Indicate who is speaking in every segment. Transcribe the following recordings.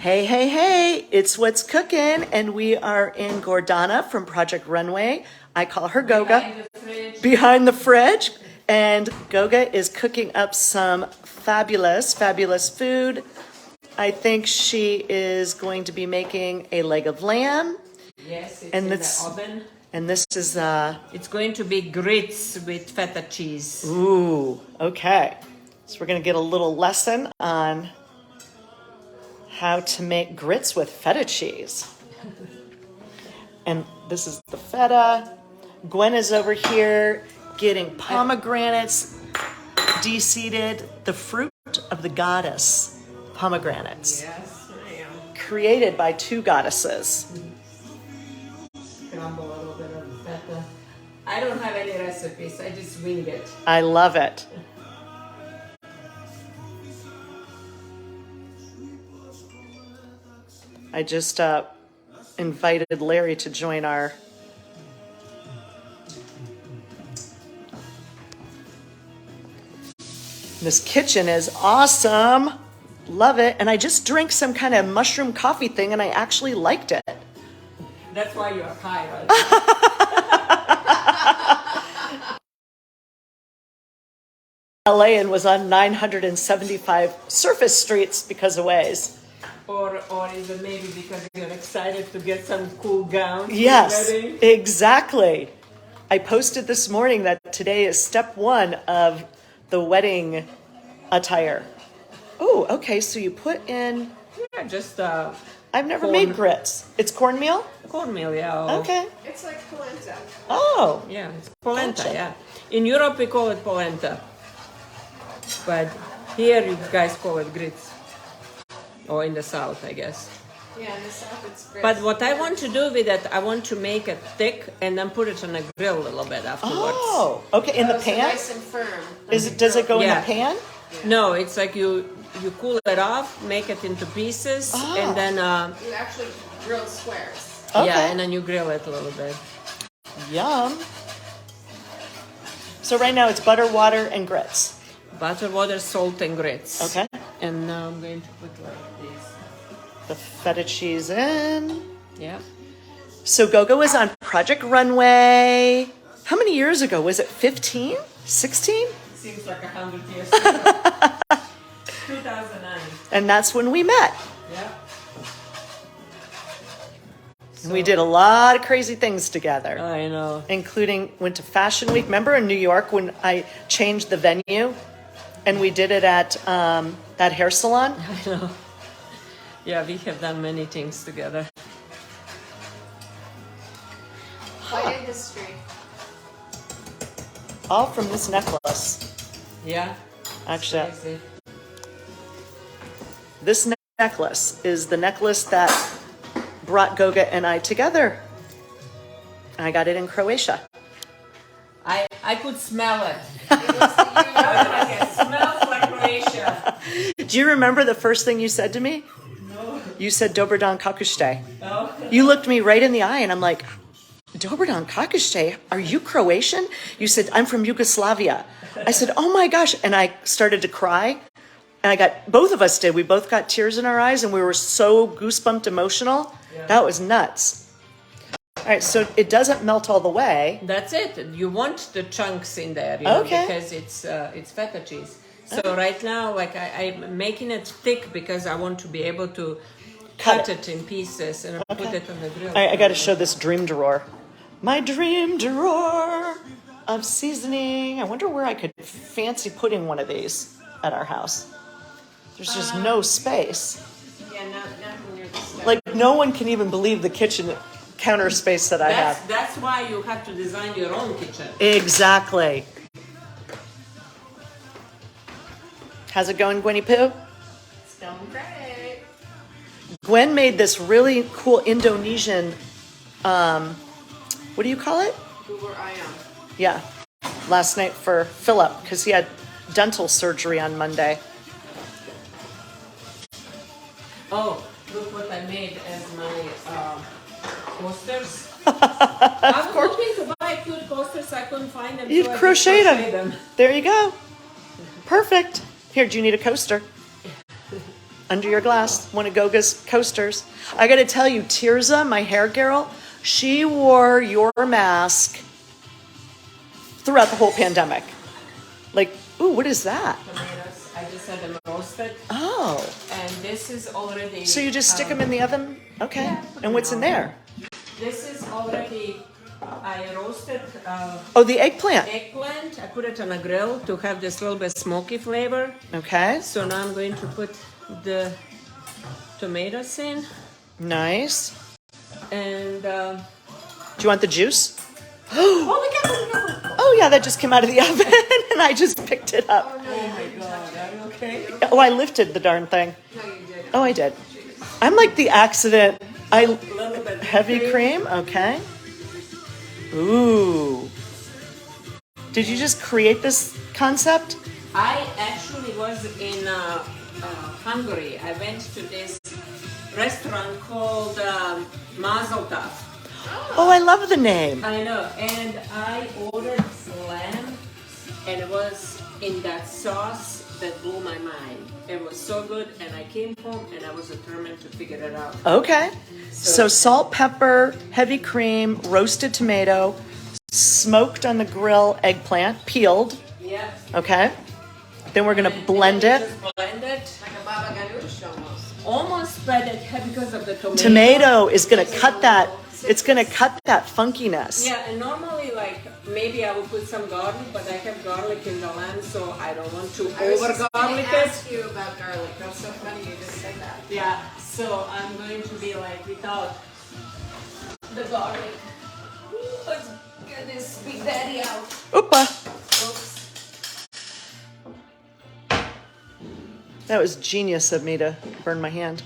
Speaker 1: Hey, hey, hey, it's What's Cooking, and we are in Gordana from Project Runway. I call her Goga. Behind the fridge. And Goga is cooking up some fabulous, fabulous food. I think she is going to be making a leg of lamb.
Speaker 2: Yes, it's in the oven.
Speaker 1: And this is...
Speaker 2: It's going to be grits with feta cheese.
Speaker 1: Ooh, okay. So we're going to get a little lesson on how to make grits with feta cheese. And this is the feta. Gwen is over here getting pomegranates de-seeded, the fruit of the goddess, pomegranates.
Speaker 2: Yes, I am.
Speaker 1: Created by two goddesses.
Speaker 2: Crumble a little bit of feta. I don't have any recipes, I just wing it.
Speaker 1: I love it. I just invited Larry to join our... This kitchen is awesome. Love it. And I just drank some kind of mushroom coffee thing and I actually liked it.
Speaker 2: That's why you're high, right?
Speaker 1: LA and was on 975 surface streets because of Waze.
Speaker 2: Or is it maybe because you're excited to get some cool gowns?
Speaker 1: Yes, exactly. I posted this morning that today is step one of the wedding attire. Oh, okay. So you put in...
Speaker 2: Yeah, just...
Speaker 1: I've never made grits. It's cornmeal?
Speaker 2: Cornmeal, yeah.
Speaker 1: Okay.
Speaker 3: It's like polenta.
Speaker 1: Oh.
Speaker 2: Yeah, it's polenta,
Speaker 1: Gotcha.
Speaker 2: yeah. In Europe, we call it polenta. But here, you guys call it grits. Or in the south, I guess.
Speaker 3: Yeah, in the south it's grits.
Speaker 2: But what I want to do with it, I want to make it thick and then put it on a grill a little bit afterwards.
Speaker 1: Oh, okay. In the
Speaker 3: So
Speaker 1: pan?
Speaker 3: nice and firm.
Speaker 1: Does it go in
Speaker 2: Yeah.
Speaker 1: the pan?
Speaker 2: No, it's like you cool it off, make it into pieces, and then
Speaker 3: You actually grill squares.
Speaker 1: Okay.
Speaker 2: yeah, and then you grill it a little bit.
Speaker 1: Yum. So right now it's butter, water, and grits.
Speaker 2: Butter, water, salt, and grits.
Speaker 1: Okay.
Speaker 2: And now I'm going to put like this.
Speaker 1: The feta cheese in.
Speaker 2: Yeah.
Speaker 1: So Goga was on Project Runway. How many years ago? Was it 15? 16?
Speaker 2: Seems like 100 years ago. 2009.
Speaker 1: And that's when we met.
Speaker 2: Yeah.
Speaker 1: And we did a lot of crazy things together.
Speaker 2: I know.
Speaker 1: Including went to Fashion Week. Remember in New York when I changed the venue? And we did it at that hair salon?
Speaker 2: I know. Yeah, we have done many things together.
Speaker 3: What industry?
Speaker 1: All from this necklace.
Speaker 2: Yeah.
Speaker 1: Actually,
Speaker 2: Crazy.
Speaker 1: this necklace is the necklace that brought Goga and I together. I got it in Croatia.
Speaker 2: I could smell it. It smells like Croatia.
Speaker 1: Do you remember the first thing you said to me?
Speaker 2: No.
Speaker 1: You said Dobar dan kako ste.
Speaker 2: No.
Speaker 1: You looked me right in the eye and I'm like, Dobar dan kako ste? Are you Croatian? You said, I'm from Yugoslavia. I said, oh my gosh. And I started to cry. And both of us did. We both got tears in our eyes and we were so goosebumped emotional.
Speaker 2: Yeah.
Speaker 1: That was nuts. All right, so it doesn't melt all the way.
Speaker 2: That's it. You want the chunks in there, you know,
Speaker 1: Okay.
Speaker 2: because it's feta cheese. So right now, like I'm making it thick because I want to be able to cut it in pieces and put it on the grill.
Speaker 1: All right, I got to show this dream drawer. My dream drawer of seasoning. I wonder where I could fancy putting one of these at our house. There's just no space.
Speaker 3: Yeah, not near the stove.
Speaker 1: Like no one can even believe the kitchen counter space that I have.
Speaker 2: That's why you have to design your own kitchen.
Speaker 1: Exactly. How's it going, Gwenny Poo?
Speaker 3: It's going great.
Speaker 1: Gwen made this really cool Indonesian, what do you call it?
Speaker 3: Bubur ayam.
Speaker 1: Yeah, last night for Philip because he had dental surgery on Monday.
Speaker 2: Oh, look what I made as my coasters. I was hoping to buy cute coasters, I couldn't find them.
Speaker 1: You've
Speaker 2: so I just
Speaker 1: crocheted them. There you go. Perfect. Here, do you need a coaster? under your glass, one of Goga's coasters. I gotta tell you, Tirza, my hair girl, she wore your mask throughout the whole pandemic. Like, ooh, what is that?
Speaker 2: Tomatoes. I just had them roasted.
Speaker 1: Oh,
Speaker 2: And this is already.
Speaker 1: so you just stick them in the oven? Okay.
Speaker 2: Yeah.
Speaker 1: And what's in there?
Speaker 2: This is already. I roasted
Speaker 1: Oh, the eggplant.
Speaker 2: eggplant. I put it on a grill to have this little bit smoky flavor.
Speaker 1: Okay.
Speaker 2: So now I'm going to put the tomatoes in,
Speaker 1: Nice.
Speaker 2: and
Speaker 1: Do you want the juice?
Speaker 2: oh, be careful.
Speaker 1: Oh, yeah, that just came out of the oven and I just picked it up.
Speaker 2: Oh my God, are you okay?
Speaker 1: Oh, I lifted the darn thing.
Speaker 3: No, you did.
Speaker 1: Oh, I did. I'm like the accident.
Speaker 2: A little bit
Speaker 1: Heavy cream, okay. Ooh. Did you just create this concept?
Speaker 2: I actually was in Hungary. I went to this restaurant called Mazel Tov.
Speaker 1: Oh, I love the name.
Speaker 2: I know, and I ordered lamb, and it was in that sauce that blew my mind. It was so good, and I came home and I was determined to figure it out.
Speaker 1: Okay. So salt, pepper, heavy cream, roasted tomato, smoked on the grill eggplant, peeled.
Speaker 2: Yeah.
Speaker 1: Okay. Then we're going to blend it.
Speaker 2: Just blend it.
Speaker 3: Like a baba ganoush almost.
Speaker 2: Almost, but it because of the tomato.
Speaker 1: Tomato is going to cut that. It's going to cut that funkiness.
Speaker 2: Yeah, and normally, like, maybe I would put some garlic, but I have garlic in the lamb, so I don't want to
Speaker 3: I was
Speaker 2: over
Speaker 3: just going
Speaker 2: garlic
Speaker 3: to
Speaker 2: it.
Speaker 3: ask you about garlic. That's so funny you just said that.
Speaker 2: Yeah, so I'm going to be like without the garlic. Ooh, let's get this big daddy out.
Speaker 1: Oopa.
Speaker 2: Oops.
Speaker 1: That was genius of me to burn my hand.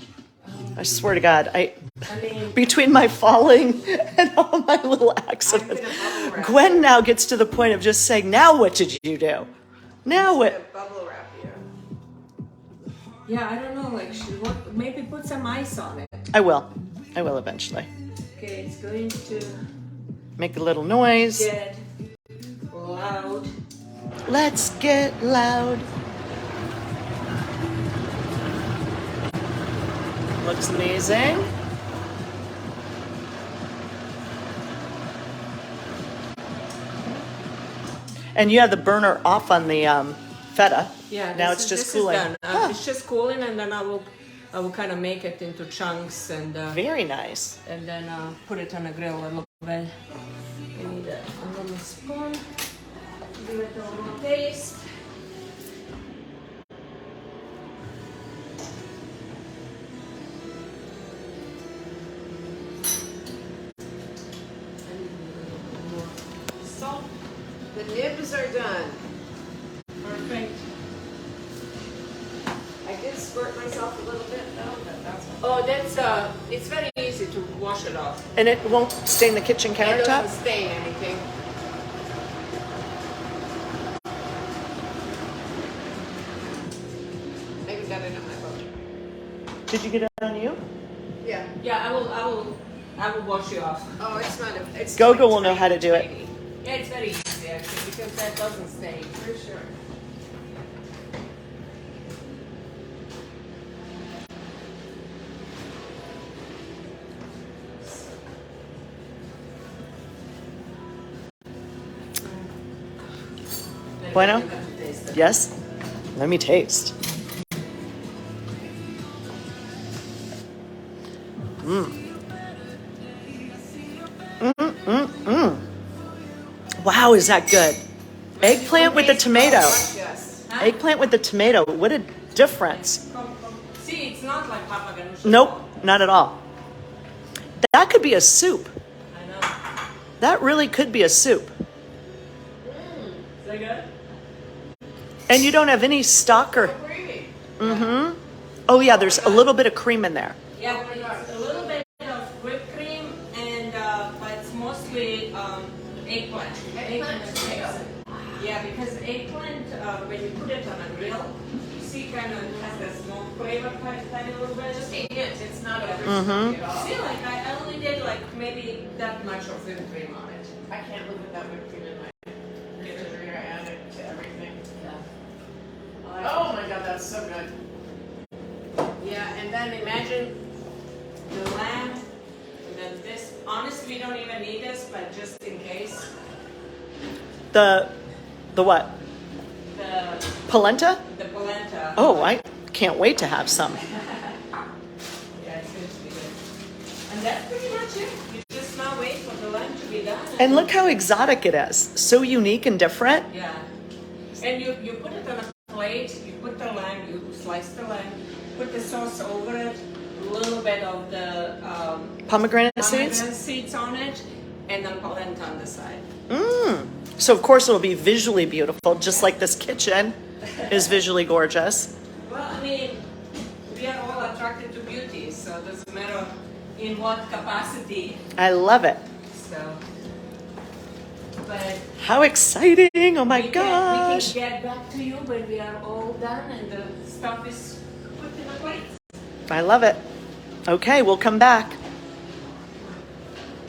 Speaker 1: I swear to God,
Speaker 2: I mean,
Speaker 1: between my falling and all my little accidents,
Speaker 3: bubble wrap
Speaker 1: Gwen now gets to the point of just saying, now what did you do? Now what?
Speaker 3: A bubble wrap you.
Speaker 2: yeah, I don't know, like, maybe put some ice on it.
Speaker 1: I will eventually.
Speaker 2: Okay, it's going to
Speaker 1: Make a little noise.
Speaker 2: get loud.
Speaker 1: Let's get loud. Looks amazing. And you have the burner off on the feta.
Speaker 2: Yeah,
Speaker 1: Now
Speaker 2: this
Speaker 1: it's just
Speaker 2: this
Speaker 1: cooling.
Speaker 2: Is done.
Speaker 1: Huh.
Speaker 2: It's just cooling, and then I will kind of make it into chunks and
Speaker 1: Very nice.
Speaker 2: then put it on a grill a little bit. I need a little spoon. Give it a little taste.
Speaker 3: Salt. The nibs are done.
Speaker 2: Perfect.
Speaker 3: I did squirt myself a little bit though, but that's okay.
Speaker 2: Oh, that's it's very easy to wash it off.
Speaker 1: And it won't stain the kitchen
Speaker 3: It
Speaker 1: countertop?
Speaker 3: doesn't stain anything. I even got it on my boat.
Speaker 1: Did you get it on you?
Speaker 3: Yeah.
Speaker 2: Yeah, I will wash you off.
Speaker 3: Oh, it's not a. It's
Speaker 1: Goga
Speaker 3: like
Speaker 1: will know how to do it.
Speaker 3: tiny.
Speaker 2: Yeah, it's very easy actually because that doesn't stain.
Speaker 3: For sure.
Speaker 1: Bueno?
Speaker 2: You have to taste it.
Speaker 1: Yes? Let me taste. Wow, is that good? Eggplant with the tomato.
Speaker 3: Yes.
Speaker 1: Eggplant with the tomato. What a difference.
Speaker 2: See, it's not like Papa Ganoush.
Speaker 1: Nope, not at all. That could be a soup.
Speaker 2: I know.
Speaker 1: That really could be a soup.
Speaker 2: Is that good?
Speaker 1: And you don't have any stock or...
Speaker 3: Creamy.
Speaker 1: Mm-hmm. Oh yeah, there's a little bit of cream in there.
Speaker 2: Yeah, it's a little bit of whipped cream, and but it's mostly eggplant.
Speaker 3: Eggplant tomato.
Speaker 2: Yeah, because eggplant, when you put it on a grill, you see kind of has that smoke flavor tiny little bit.
Speaker 3: Just a hint. It's not a
Speaker 1: Mm-hmm.
Speaker 3: at all.
Speaker 2: See, like I only did like maybe that much of whipped cream on it.
Speaker 3: I can't live without whipped cream in my refrigerator. I add it to everything.
Speaker 2: Yeah.
Speaker 3: Oh my god, that's so good.
Speaker 2: Yeah, Yeah, and then imagine the lamb, and then this. Honestly, we don't even need this, but just in case.
Speaker 1: The what?
Speaker 2: The
Speaker 1: Polenta?
Speaker 2: polenta.
Speaker 1: Oh, I can't wait to have some.
Speaker 2: Yeah, it's going to be good. And that's pretty much it. You just now wait for the lamb to be done.
Speaker 1: And look how exotic it is. So unique and different.
Speaker 2: Yeah. And you put it on a plate, you put the lamb, you slice the lamb, put the sauce over it, a little bit of the
Speaker 1: Pomegranate seeds?
Speaker 2: seeds on it, and then polenta on the side.
Speaker 1: So of course it'll be visually beautiful, just like this kitchen is visually gorgeous.
Speaker 2: Well, I mean, we are all attracted to beauty, so it doesn't matter in what capacity.
Speaker 1: I love it.
Speaker 2: So, but
Speaker 1: How exciting! Oh my
Speaker 2: we
Speaker 1: gosh!
Speaker 2: can get back to you when we are all done and the stuff is put in a plate.
Speaker 1: I love it. Okay, we'll come back.